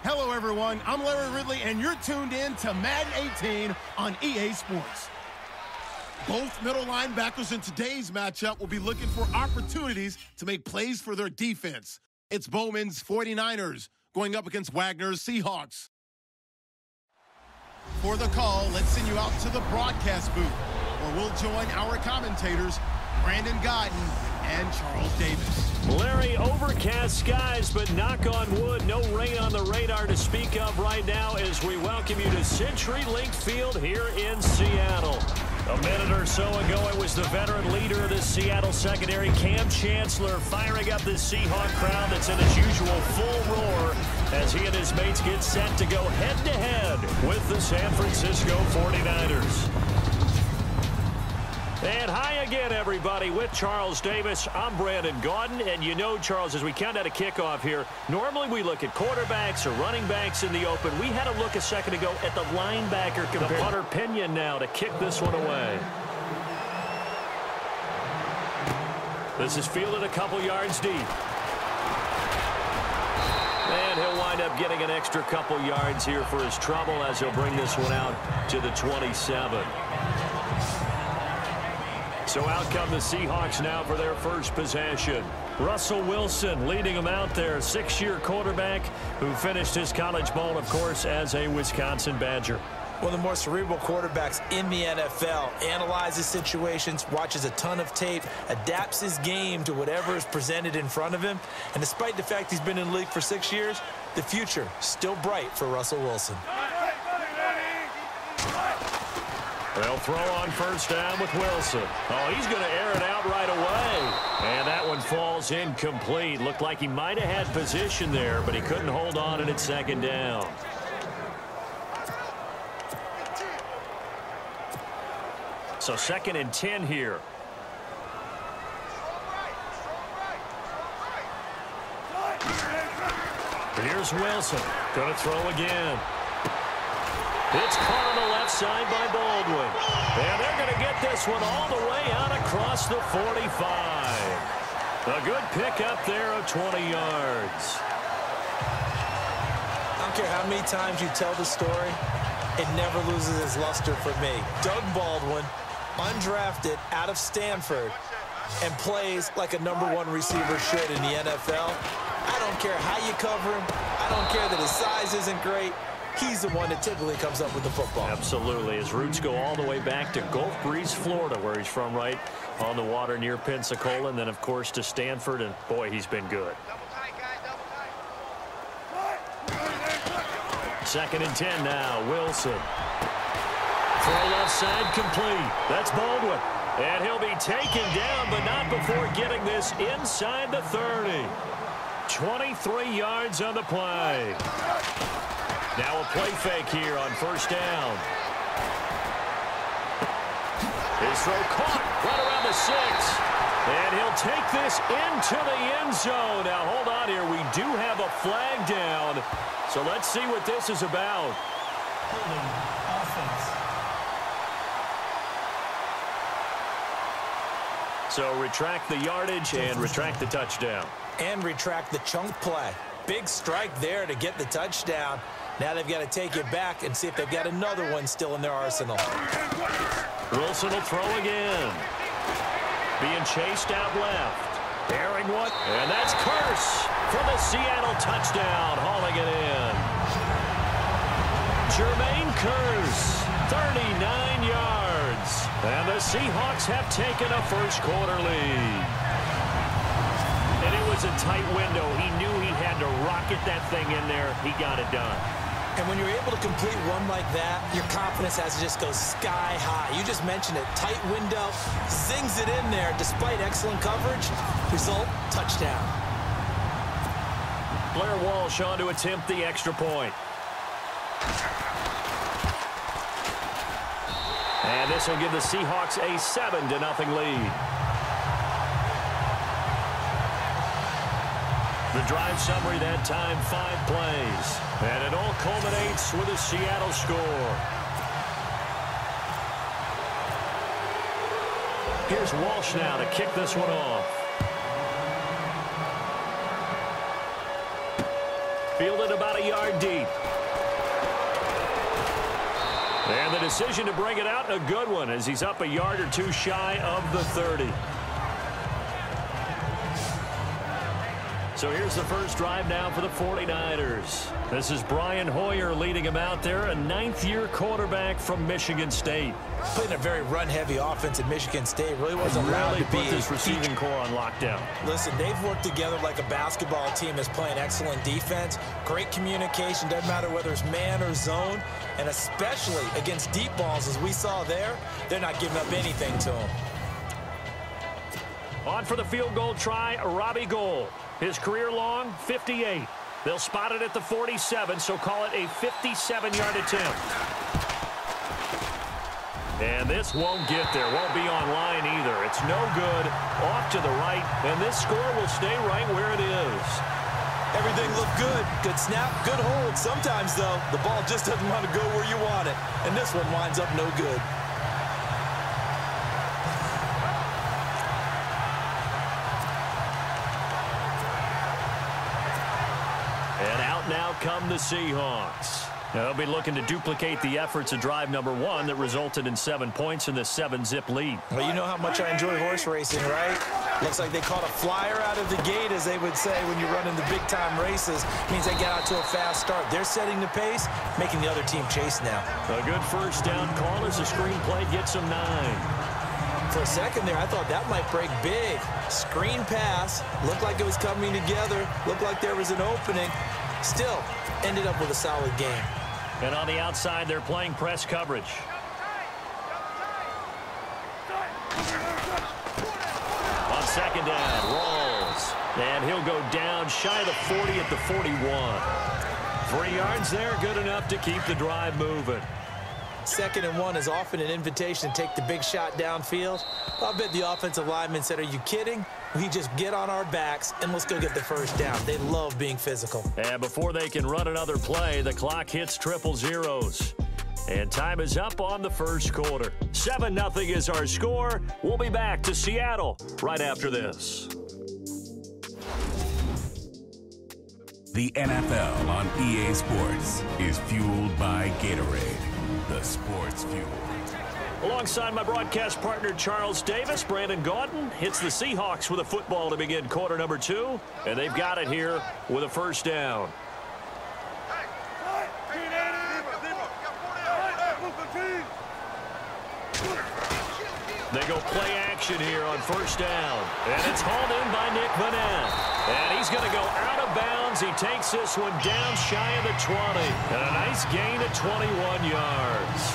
Hello, everyone. I'm Larry Ridley, and you're tuned in to Madden 18 on EA Sports. Both middle linebackers in today's matchup will be looking for opportunities to make plays for their defense. It's Bowman's 49ers going up against Wagner's Seahawks. For the call, let's send you out to the broadcast booth, where we'll join our commentators, Brandon Godden and Charles Davis. Larry, overcast skies, but knock on wood, no rain on the radar to speak of right now as we welcome you to CenturyLink Field here in Seattle. A minute or so ago, it was the veteran leader of the Seattle secondary, Cam Chancellor, firing up the Seahawk crowd that's in its usual full roar as he and his mates get set to go head-to-head with the San Francisco 49ers. And hi again, everybody, with Charles Davis. I'm Brandon Gaudin, and you know, Charles, as we count out a kickoff here, normally we look at quarterbacks or running backs in the open. We had a look a second ago at the linebacker compared to Hunter Pinion now to kick this one away. This is fielded a couple yards deep. And he'll wind up getting an extra couple yards here for his trouble as he'll bring this one out to the 27. So out come the Seahawks now for their first possession. Russell Wilson leading them out there, six-year quarterback who finished his college ball, of course, as a Wisconsin Badger. One of the more cerebral quarterbacks in the NFL. Analyzes situations, watches a ton of tape, adapts his game to whatever is presented in front of him. And despite the fact he's been in the league for 6 years, the future still bright for Russell Wilson. They'll throw on first down with Wilson. Oh, he's going to air it out right away. And that one falls incomplete. Looked like he might have had position there, but he couldn't hold on, and it's second down. So 2nd and 10 here. Here's Wilson. Going to throw again. It's caught on the left side by Baldwin. And they're going to get this one all the way out across the 45. A good pickup there of 20 yards. I don't care how many times you tell the story, it never loses its luster for me. Doug Baldwin, undrafted out of Stanford, and plays like a #1 receiver should in the NFL. I don't care how you cover him. I don't care that his size isn't great. He's the one that typically comes up with the football. Absolutely. His roots go all the way back to Gulf Breeze, Florida, where he's from, right on the water near Pensacola, and then, of course, to Stanford, and, boy, he's been good. 2nd and 10 now. Wilson. Throw left side complete. That's Baldwin. And he'll be taken down, but not before getting this inside the 30. 23 yards on the play. Now a play fake here on first down. His throw caught right around the 6. And he'll take this into the end zone. Now, hold on here. We do have a flag down. So let's see what this is about. So retract the yardage and retract the touchdown. And retract the chunk play. Big strike there to get the touchdown. Now they've got to take it back and see if they've got another one still in their arsenal. Wilson will throw again. Being chased out left. Airing one. And that's Curse for the Seattle touchdown. Hauling it in. Jermaine Curse, 39 yards. And the Seahawks have taken a first quarter lead. And it was a tight window. He knew he had to rocket that thing in there. He got it done. And when you're able to complete one like that, your confidence has to just go sky high. You just mentioned it. Tight window, zings it in there despite excellent coverage. Result, touchdown. Blair Walsh on to attempt the extra point. And this will give the Seahawks a 7-0 lead. The drive summary that time, 5 plays. And it all culminates with a Seattle score. Here's Walsh now to kick this one off. Fielded about a yard deep. And the decision to bring it out, a good one, as he's up a yard or two shy of the 30. So here's the first drive now for the 49ers. This is Brian Hoyer leading him out there, a ninth-year quarterback from Michigan State. Playing a very run-heavy offense at Michigan State. Really wasn't allowed to put this receiving core on lockdown. Listen, they've worked together like a basketball team is playing excellent defense. Great communication, doesn't matter whether it's man or zone. And especially against deep balls, as we saw there, they're not giving up anything to them. On for the field goal try, Robbie Gould. His career long, 58. They'll spot it at the 47, so call it a 57-yard attempt. And this won't get there, won't be on line either. It's no good, off to the right, and this score will stay right where it is. Everything looked good. Good snap, good hold. Sometimes, though, the ball just doesn't want to go where you want it. And this one winds up no good. And out now come the Seahawks. They'll be looking to duplicate the efforts of drive number 1 that resulted in 7 points in the 7-zip lead. Well, you know how much I enjoy horse racing, right? Looks like they caught a flyer out of the gate, as they would say when you're running the big-time races. Means they get out to a fast start. They're setting the pace, making the other team chase now. A good first down call as the screen play gets them 9. For a second there, I thought that might break big. Screen pass, looked like it was coming together, looked like there was an opening. Still, ended up with a solid game. And on the outside, they're playing press coverage. On second down, Rawls. And he'll go down shy of the 40 at the 41. 3 yards there, good enough to keep the drive moving. 2nd and 1 is often an invitation to take the big shot downfield. I bet the offensive lineman said, are you kidding? We just get on our backs and let's go get the first down. They love being physical. And before they can run another play, the clock hits triple zeros. And time is up on the first quarter. 7-0 is our score. We'll be back to Seattle right after this. The NFL on EA Sports is fueled by Gatorade, the sports fuel. Alongside my broadcast partner, Charles Davis, Brandon Gaudin hits the Seahawks with a football to begin quarter number 2, and they've got it here with a first down. They go play action here on first down, and it's hauled in by Nick Vanette. And he's going to go out of bounds. He takes this one down shy of the 20, and a nice gain of 21 yards.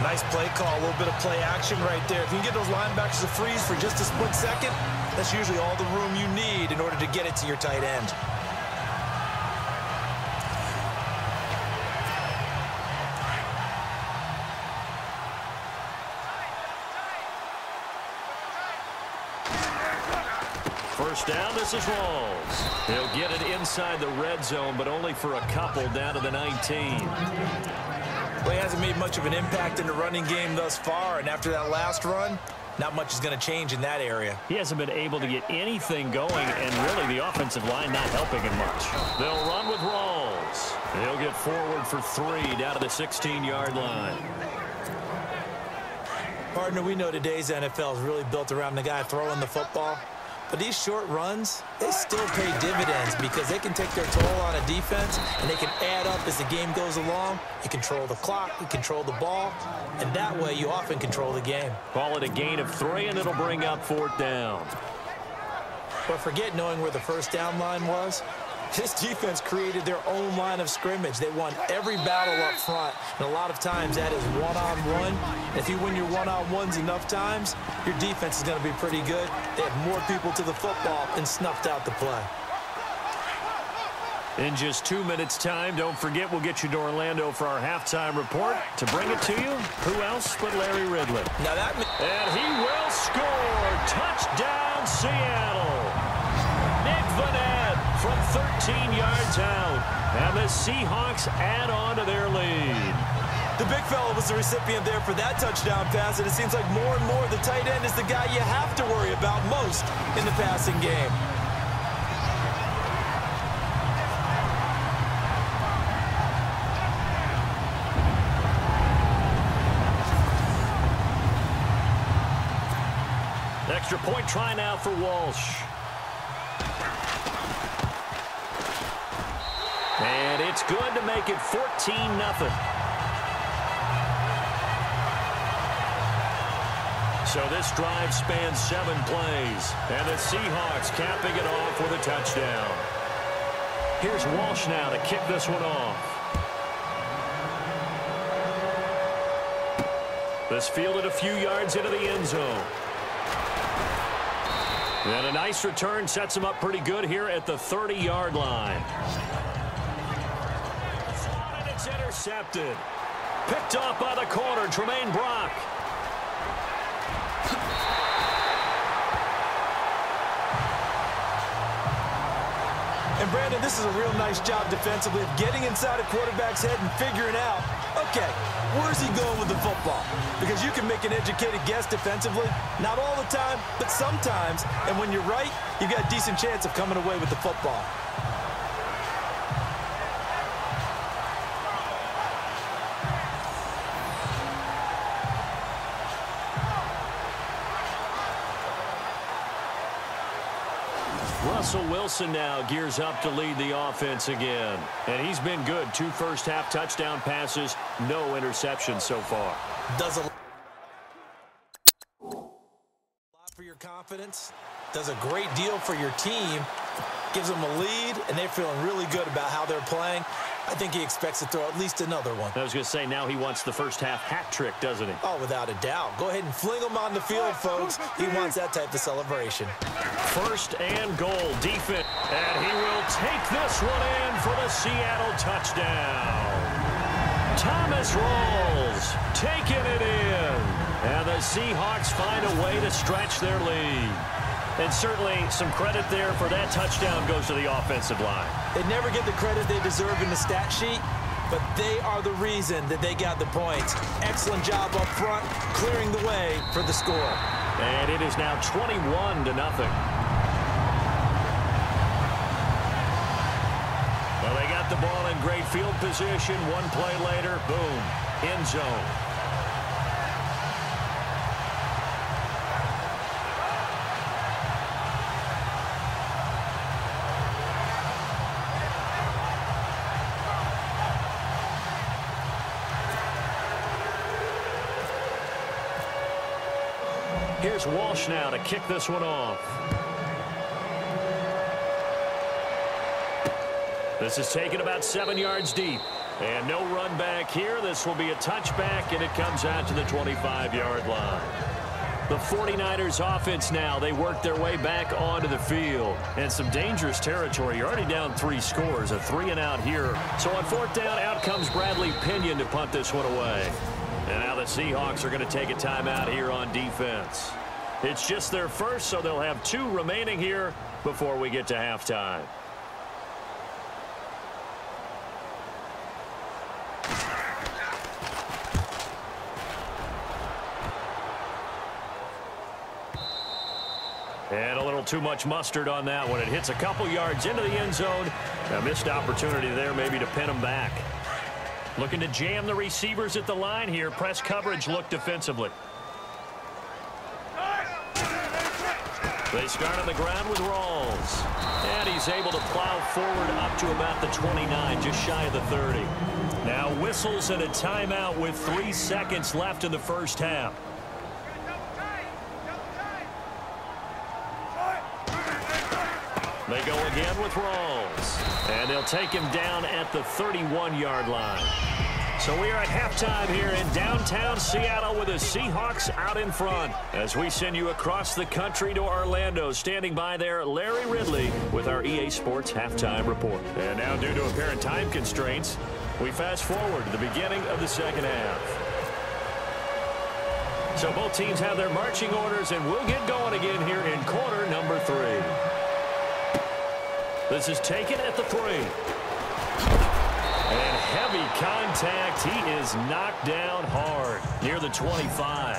Nice play call, a little bit of play action right there. If you can get those linebackers to freeze for just a split second, that's usually all the room you need in order to get it to your tight end. First down, this is Rawls. He'll get it inside the red zone, but only for a couple down to the 19. Well, he hasn't made much of an impact in the running game thus far, and after that last run, not much is going to change in that area. He hasn't been able to get anything going, and really the offensive line not helping him much. They'll run with Rawls. He'll get forward for 3 down to the 16-yard line. Partner, we know today's NFL is really built around the guy throwing the football. But these short runs, they still pay dividends because they can take their toll on a defense and they can add up as the game goes along. You control the clock, you control the ball, and that way you often control the game. Call it a gain of 3, and it'll bring up 4th down. But forget knowing where the first down line was. This defense created their own line of scrimmage. They won every battle up front, and a lot of times that is one-on-one. If you win your one-on-ones enough times, your defense is going to be pretty good. They have more people to the football and snuffed out the play. In just 2 minutes' time, don't forget we'll get you to Orlando for our halftime report. To bring it to you, who else but Larry Ridley? Now that and he will score. Touchdown, Seattle. Nick Vanette from 13 yards out. And the Seahawks add on to their lead. The big fella was the recipient there for that touchdown pass, and it seems like more and more the tight end is the guy you have to worry about most in the passing game. Extra point try now for Walsh. And it's good to make it 14-0. So this drive spans 7 plays, and the Seahawks capping it off with a touchdown. Here's Walsh now to kick this one off. This fielded a few yards into the end zone. And a nice return sets him up pretty good here at the 30-yard line. And it's intercepted. Picked off by the corner, Tremaine Brock. And Brandon, this is a real nice job defensively of getting inside a quarterback's head and figuring out, okay, where's he going with the football? Because you can make an educated guess defensively, not all the time, but sometimes. And when you're right, you've got a decent chance of coming away with the football. Russell Wilson now gears up to lead the offense again. And he's been good. 2 first-half touchdown passes, no interceptions so far. Does a lot for your confidence. Does a great deal for your team. Gives them a lead, and they're feeling really good about how they're playing. I think he expects to throw at least another one. I was going to say, now he wants the first-half hat trick, doesn't he? Oh, without a doubt. Go ahead and fling him on the field, folks. He wants that type of celebration. First and goal, defense. And he will take this one in for the Seattle touchdown. Thomas Rawls taking it in. And the Seahawks find a way to stretch their lead. And certainly some credit there for that touchdown goes to the offensive line. They never get the credit they deserve in the stat sheet, but they are the reason that they got the points. Excellent job up front, clearing the way for the score. And it is now 21-0. Well, they got the ball in great field position. One play later, boom, end zone. Here's Walsh now to kick this one off. This is taken about 7 yards deep. And no run back here. This will be a touchback, and it comes out to the 25-yard line. The 49ers offense now, they work their way back onto the field. And some dangerous territory. You're already down 3 scores, a 3-and-out here. So on 4th down, out comes Bradley Pinion to punt this one away. And now the Seahawks are going to take a timeout here on defense. It's just their first, so they'll have 2 remaining here before we get to halftime. And a little too much mustard on that one. It hits a couple yards into the end zone. A missed opportunity there maybe to pin them back. Looking to jam the receivers at the line here. Press coverage look defensively. They start on the ground with Rawls. And he's able to plow forward up to about the 29, just shy of the 30. Now whistles and a timeout with 3 seconds left in the first half. They go again with Rawls. And they'll take him down at the 31-yard line. So we are at halftime here in downtown Seattle with the Seahawks out in front. As we send you across the country to Orlando, standing by there, Larry Ridley with our EA Sports Halftime Report. And now due to apparent time constraints, we fast forward to the beginning of the second half. So both teams have their marching orders, and we'll get going again here in quarter number 3. This is taken at the 3. And heavy contact. He is knocked down hard near the 25.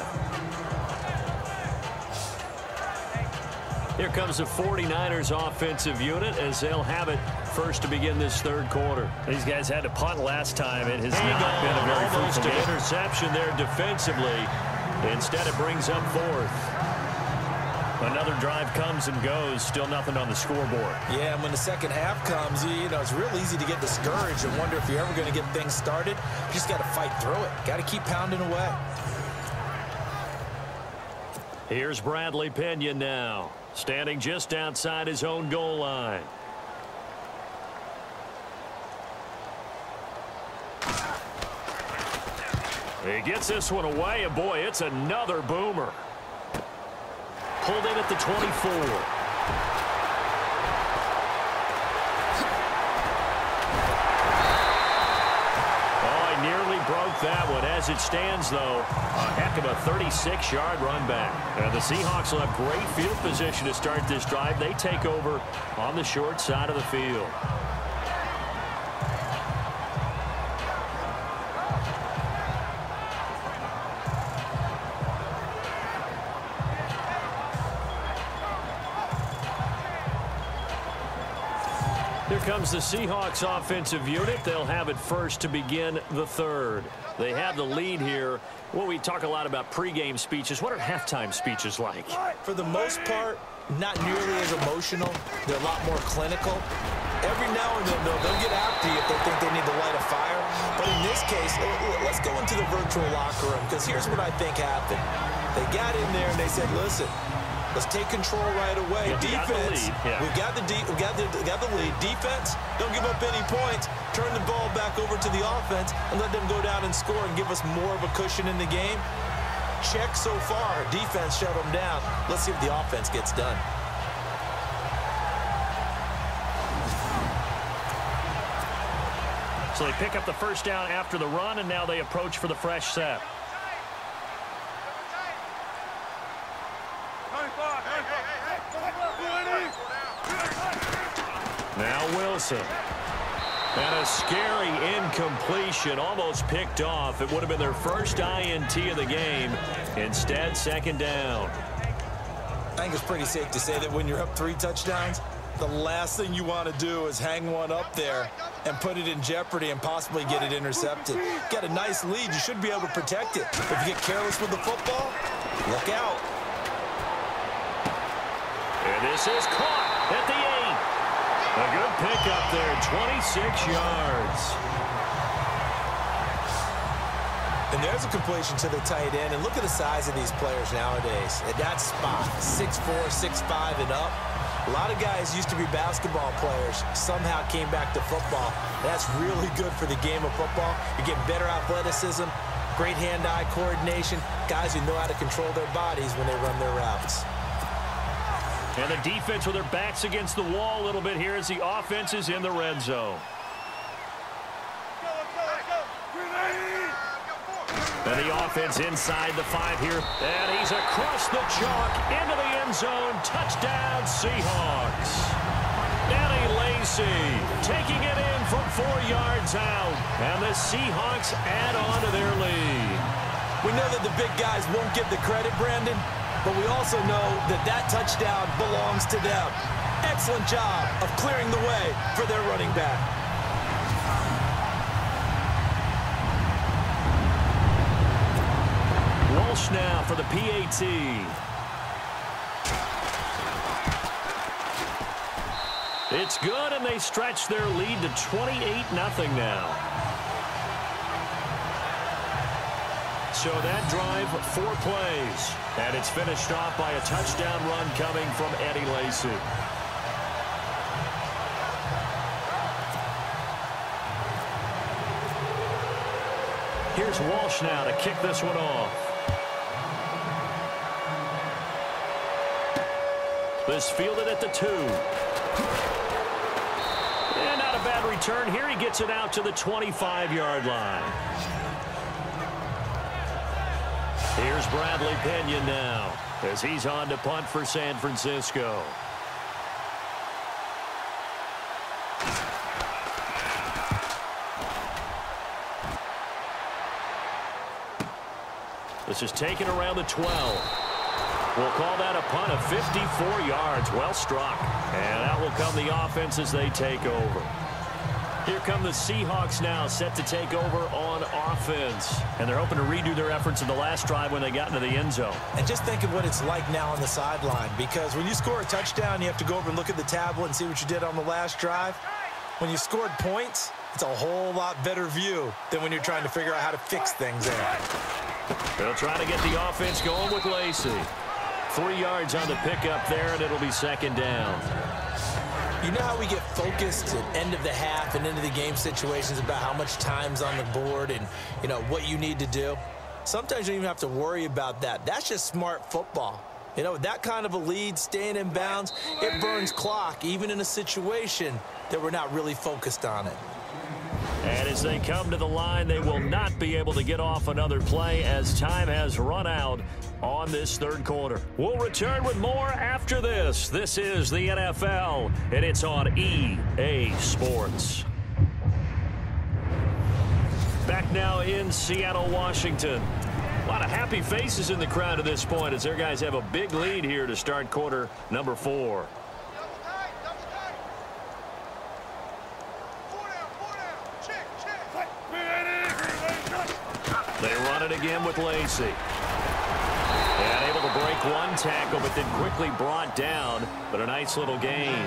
Here comes the 49ers offensive unit as they'll have it first to begin this third quarter. These guys had to punt last time. It has not been a very fruitful game. Interception there defensively. Instead, it brings up 4th. Another drive comes and goes, still nothing on the scoreboard. Yeah, and when the second half comes, you know, it's real easy to get discouraged and wonder if you're ever going to get things started. You just got to fight through it. Got to keep pounding away. Here's Bradley Pena now, standing just outside his own goal line. He gets this one away, and boy, it's another boomer. Pulled in at the 24. Oh, he nearly broke that one. As it stands, though, a heck of a 36-yard run back. And the Seahawks will have great field position to start this drive. They take over on the short side of the field. Here comes the Seahawks offensive unit. They'll have it first to begin the third. They have the lead here. Well, we talk a lot about pregame speeches. What are halftime speeches like? For the most part, not nearly as emotional. They're a lot more clinical. Every now and then, they'll get after you if they think they need to light a fire. But in this case, let's go into the virtual locker room, because here's what I think happened. They got in there and they said, listen, let's take control right away. Defense, we've got the lead. Defense, don't give up any points. Turn the ball back over to the offense and let them go down and score and give us more of a cushion in the game. Check so far. Defense shut them down. Let's see if the offense gets done. So they pick up the first down after the run, and now they approach for the fresh set. Now Wilson. And a scary incompletion, almost picked off. It would have been their first INT of the game. Instead, second down. I think it's pretty safe to say that when you're up 3 touchdowns, the last thing you want to do is hang one up there and put it in jeopardy and possibly get it intercepted. Got a nice lead. You should be able to protect it. If you get careless with the football, look out. And this is caught at the 8. A good pickup there, 26 yards. And there's a completion to the tight end. And look at the size of these players nowadays. At that spot, 6'4", 6'5", and up. A lot of guys used to be basketball players, somehow came back to football. That's really good for the game of football. You're getting better athleticism, great hand-eye coordination, guys who know how to control their bodies when they run their routes. And the defense with their backs against the wall a little bit here as the offense is in the red zone. And the offense inside the 5 here. And he's across the chalk into the end zone. Touchdown, Seahawks. Eddie Lacy taking it in from 4 yards out. And the Seahawks add on to their lead. We know that the big guys won't get the credit, Brandon, but we also know that that touchdown belongs to them. Excellent job of clearing the way for their running back. Walsh now for the PAT. It's good, and they stretch their lead to 28-0 now. So that drive, 4 plays. And it's finished off by a touchdown run coming from Eddie Lacy. Here's Walsh now to kick this one off. This fielded at the 2. And not a bad return here. He gets it out to the 25-yard line. Here's Bradley Pena now as he's on to punt for San Francisco. This is taken around the 12. We'll call that a punt of 54 yards. Well struck. And out will come the offense as they take over. Here come the Seahawks now, set to take over on offense. And they're hoping to redo their efforts in the last drive when they got into the end zone. And just think of what it's like now on the sideline, because when you score a touchdown, you have to go over and look at the tablet and see what you did on the last drive. When you scored points, it's a whole lot better view than when you're trying to figure out how to fix things there. They'll try to get the offense going with Lacey. 3 yards on the pickup there, and it'll be second down. You know how we get focused at end of the half and into the game situations about how much time's on the board and, you know, what you need to do? Sometimes you don't even have to worry about that. That's just smart football. You know, with that kind of a lead, staying in bounds, it burns clock, even in a situation that we're not really focused on it. And as they come to the line, they will not be able to get off another play as time has run out on this third quarter. We'll return with more after this. This is the NFL, and it's on EA Sports. Back now in Seattle, Washington. A lot of happy faces in the crowd at this point as their guys have a big lead here to start quarter number 4. They run it again with Lacey. And able to break one tackle, but then quickly brought down. But a nice little gain.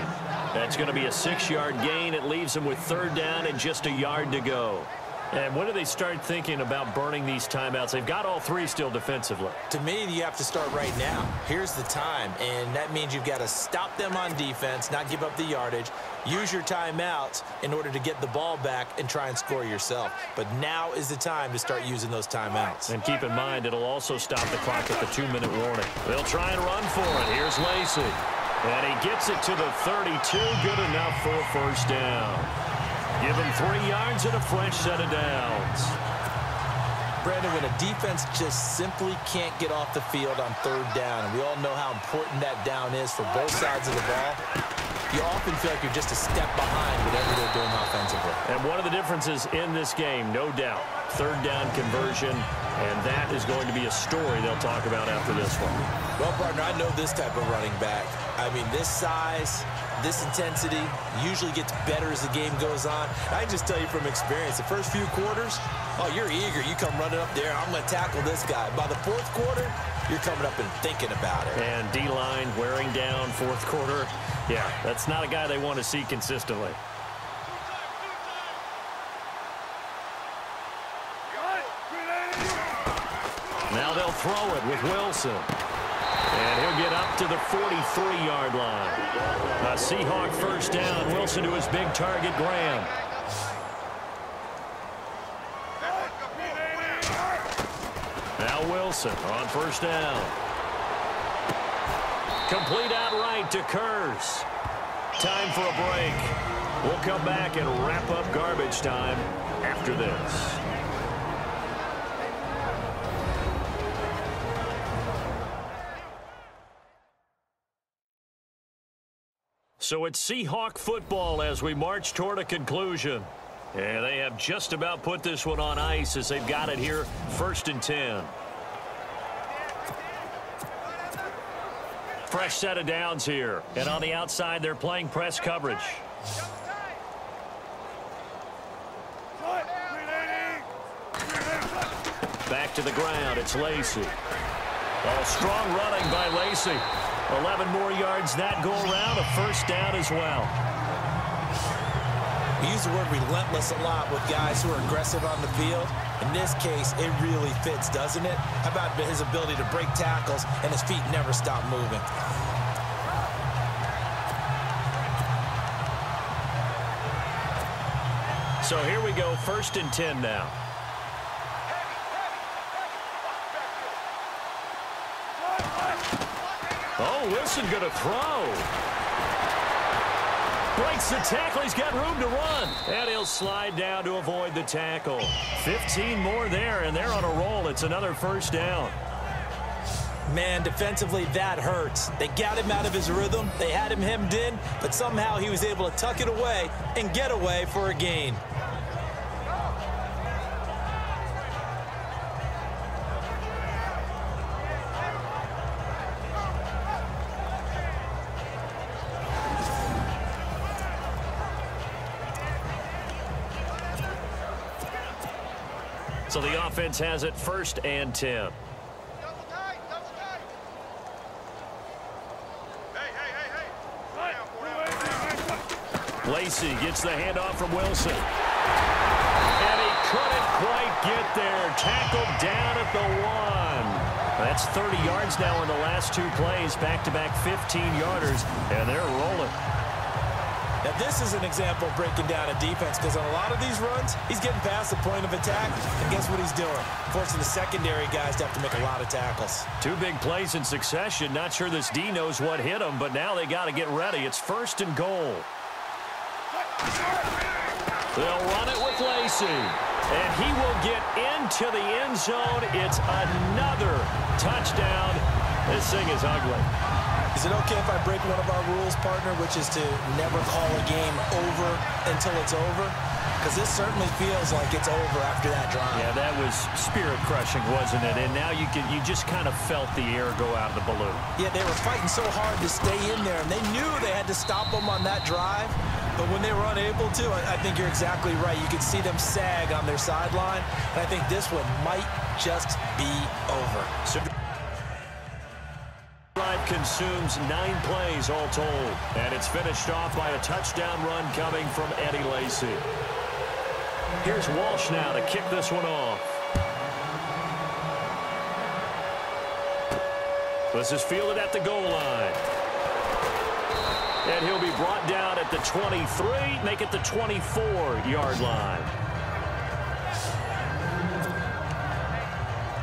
That's going to be a 6-yard gain. It leaves them with third down and just a yard to go. And when do they start thinking about burning these timeouts? They've got all 3 still defensively. To me, you have to start right now. Here's the time, and that means you've got to stop them on defense, not give up the yardage, use your timeouts in order to get the ball back and try and score yourself. But now is the time to start using those timeouts. And keep in mind, it'll also stop the clock at the 2-minute warning. They'll try and run for it. Here's Lacey. And he gets it to the 32. Good enough for a first down. Give him 3 yards and a fresh set of downs. Brandon, when a defense just simply can't get off the field on third down, and we all know how important that down is for both sides of the ball, you often feel like you're just a step behind whatever they're doing offensively. And one of the differences in this game, no doubt, third down conversion, and that is going to be a story they'll talk about after this one. Well, partner, I know this type of running back. I mean, this size, this intensity usually gets better as the game goes on. I can just tell you from experience, the first few quarters, oh, you're eager. You come running up there, I'm going to tackle this guy. By the fourth quarter, you're coming up and thinking about it. And D-line wearing down fourth quarter. Yeah, that's not a guy they want to see consistently. Now they'll throw it with Wilson. And he'll get up to the 43-yard line. A Seahawk first down. Wilson to his big target, Graham. Now Wilson on first down. Complete outright to Kurz. Time for a break. We'll come back and wrap up garbage time after this. So it's Seahawk football as we march toward a conclusion. And they have just about put this one on ice as they've got it here, 1st and 10. Fresh set of downs here. And on the outside, they're playing press coverage. Back to the ground, it's Lacey. Oh, strong running by Lacey. 11 more yards that go around, a first down as well. We use the word relentless a lot with guys who are aggressive on the field. In this case, it really fits, doesn't it? How about his ability to break tackles and his feet never stop moving? So here we go, 1st and 10 now. Oh, Wilson going to throw. Breaks the tackle. He's got room to run. And he'll slide down to avoid the tackle. 15 more there, and they're on a roll. It's another first down. Man, defensively, that hurts. They got him out of his rhythm. They had him hemmed in, but somehow he was able to tuck it away and get away for a gain. So the offense has it 1st and 10. Lacey gets the handoff from Wilson. And he couldn't quite get there. Tackled down at the 1. That's 30 yards now in the last 2 plays. Back-to-back 15-yarders, and they're rolling. Now, this is an example of breaking down a defense, because on a lot of these runs, he's getting past the point of attack, and guess what he's doing? Forcing the secondary guys to have to make a lot of tackles. 2 big plays in succession. Not sure this D knows what hit him, but now they got to get ready. It's 1st and goal. They'll run it with Lacey, and he will get into the end zone. It's another touchdown. This thing is ugly. Is it okay if I break one of our rules, partner, which is to never call a game over until it's over? Because this certainly feels like it's over after that drive. Yeah, that was spirit-crushing, wasn't it? And now you just kind of felt the air go out of the balloon. Yeah, they were fighting so hard to stay in there, and they knew they had to stop them on that drive. But when they were unable to, I think you're exactly right. You could see them sag on their sideline, and I think this one might just be over. So drive consumes 9 plays all told, and it's finished off by a touchdown run coming from Eddie Lacy. Here's Walsh now to kick this one off. This is fielded at the goal line. And he'll be brought down at the 23, make it the 24-yard line.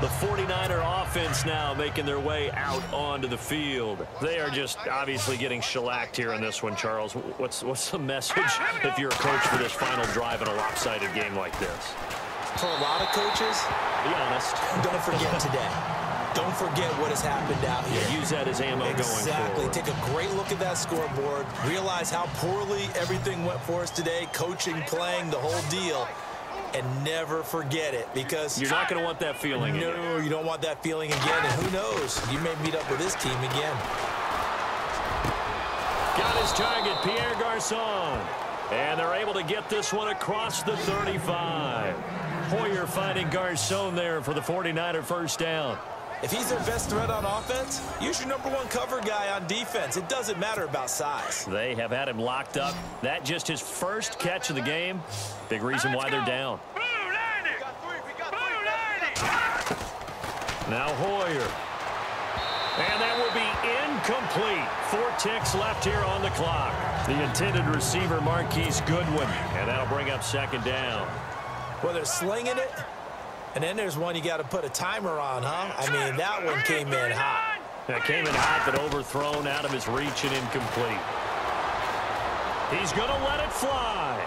The 49er offense now making their way out onto the field. They are just obviously getting shellacked here in this one, Charles. What's the message if you're a coach for this final drive in a lopsided game like this? For a lot of coaches, be honest, don't forget today. Don't forget what has happened out here. Yeah, use that as ammo going forward. Exactly. Take a great look at that scoreboard. Realize how poorly everything went for us today. Coaching, playing, the whole deal. And never forget it, because you're not going to want that feeling again. No, you don't want that feeling again. And who knows? You may meet up with this team again. Got his target, Pierre Garçon. And they're able to get this one across the 35. Hoyer finding Garçon there for the 49er first down. If he's their best threat on offense, use your #1 cover guy on defense. It doesn't matter about size. They have had him locked up. That just his first catch of the game. Big reason why they're down. Now Hoyer. And that will be incomplete. 4 ticks left here on the clock. The intended receiver, Marquise Goodwin. And that'll bring up 2nd down. Well, they're slinging it. And then there's one you got to put a timer on, huh? I mean, that one came in hot. That came in hot, but overthrown, out of his reach and incomplete. He's going to let it fly.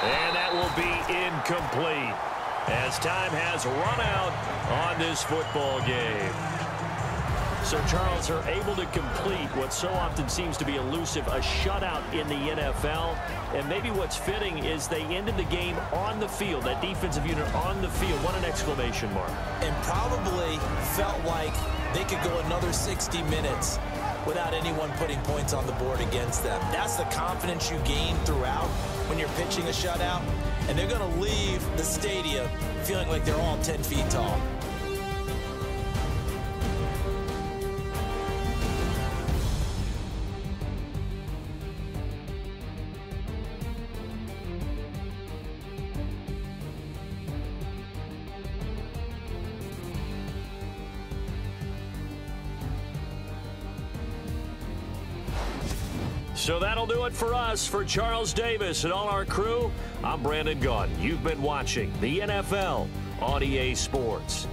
And that will be incomplete as time has run out on this football game. So, Charles, are able to complete what so often seems to be elusive, a shutout in the NFL. And maybe what's fitting is they ended the game on the field, that defensive unit on the field. What an exclamation mark. And probably felt like they could go another 60 minutes without anyone putting points on the board against them. That's the confidence you gain throughout when you're pitching a shutout. And they're going to leave the stadium feeling like they're all 10 feet tall. So that'll do it for us. For Charles Davis and all our crew, I'm Brandon Gaudin. You've been watching the NFL on EA Sports.